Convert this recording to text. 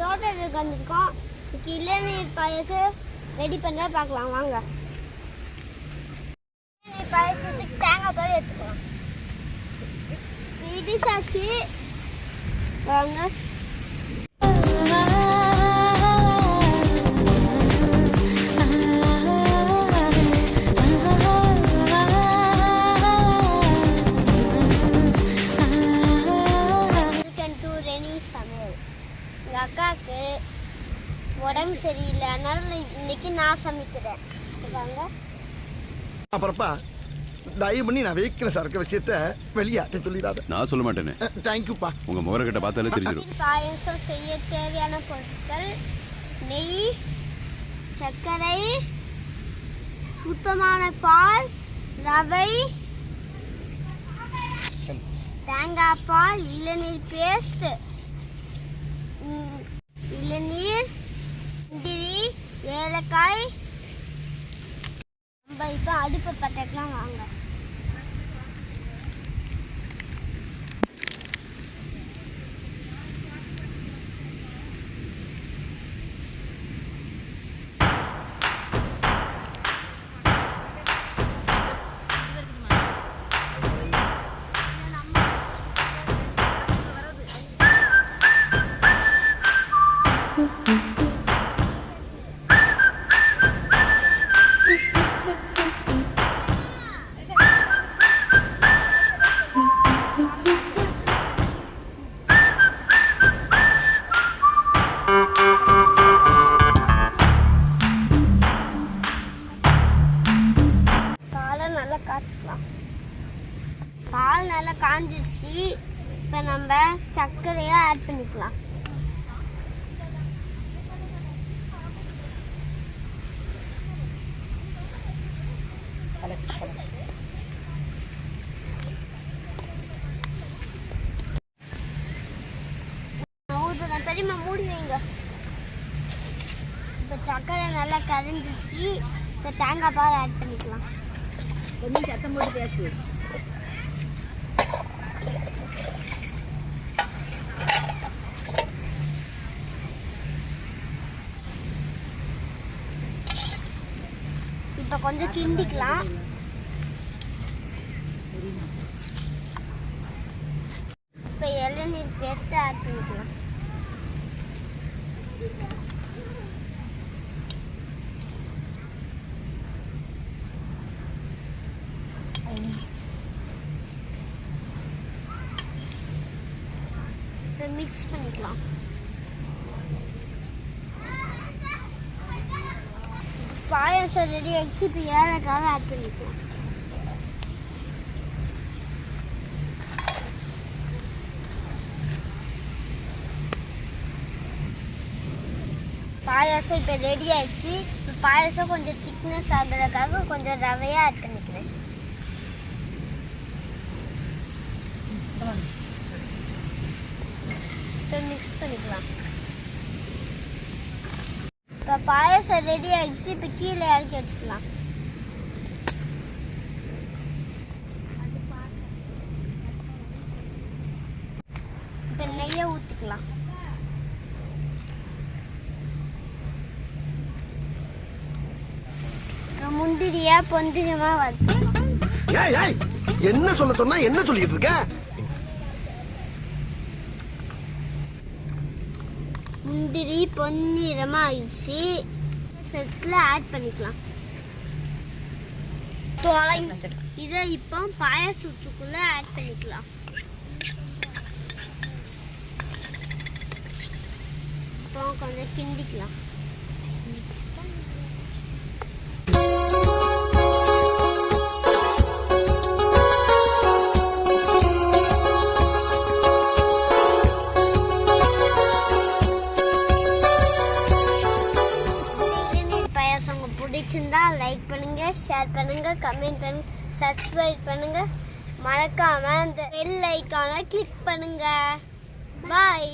தோட்டத்துக்கு வந்திருக்கோம். இளநீர் பாயசம் ரெடி பண்ண பார்க்கலாம் வாங்க. இளநீர் பாயசத்துக்கு தேங்காய் பால் எடுத்துக்கலாம். இடிச்சாச்சு வாங்க. எங்கள் அக்காவுக்கு உடம்பு சரியில்லை, அதனால இன்னைக்கு நான் சமைக்கிறேன். அப்புறப்பா தயவு பண்ணி நான் வைக்கிற சரக்கு விஷயத்த வெளியாட்ட சொல்லிடாத. நான் சொல்ல மாட்டேனே. தேங்க்யூப்பா. உங்க முகரக்கட்டை பார்த்தாலே தெரிஞ்சிடும். பாயசம் செய்ய தேவையான பொருட்கள் நெய், சர்க்கரை, சுத்தமான பால், ரவை, தேங்காய் பால், இளநீர் பேஸ்ட், இளநீர், முந்திரி, ஏலக்காய். நம்ம இப்போ அடுப்பை பற்றக்கலாம் வாங்க. பால் நல்லா காஞ்சிருச்சு. இப்போ நம்ம சர்க்கரையை ஆட் பண்ணிக்கலாம். பெரியமா மூடி வைங்க. இப்போ சர்க்கரை நல்லா கரைஞ்சிருச்சு. இப்போ தேங்காய் பால் ஆட் பண்ணிக்கலாம். கொஞ்சம் சத்தம் போட்டு பேசு. இப்போ கொஞ்சம் கிண்டிக்கலாம். இப்போ இளநீர் பேஸ்ட்டை ஆட் பண்ணிக்கலாம். மிக்ஸ் பண்ணிக்கலாம். பாயாசம் ரெடி ஆகிடுச்சு. இப்போ ஏலக்காவை ஆட் பண்ணிக்கலாம். பாயாசம் இப்போ ரெடி ஆகிடுச்சு. இப்போ பாயாசம் கொஞ்சம் திக்னஸ் ஆகிறதுக்காக கொஞ்சம் ரவையாக ஆட் பண்ணிக்கிறேன். இப்போ மிக்ஸ் பண்ணிக்கலாம். இப்போ பாயாசம் ரெடி ஆகிடுச்சு. இப்போ கீழே இறக்கி வச்சுக்கலாம். இப்போ நெய்யை ஊற்றிக்கலாம். முந்திரியா பொந்திரிமா வறுத்துக்கலாம். என்ன சொல்ல சொன்னா என்ன சொல்லிட்டு இருக்க? முந்திரி பொன்னிறமா ஆயிடுச்சு. செட்ல ஆட் பண்ணிக்கலாம். இதை இப்போ பாயாசத்துக்குள்ள ஆட் பண்ணிக்கலாம். இப்போ கொஞ்சம் கிண்டிக்கலாம். பிடிச்சிருந்தா லைக் பண்ணுங்க, ஷேர் பண்ணுங்க, கமெண்ட் பண்ணுங்க, சப்ஸ்கிரைப் பண்ணுங்க. மறக்காம இந்த பெல் ஐகானை கிளிக் பண்ணுங்க. பாய்.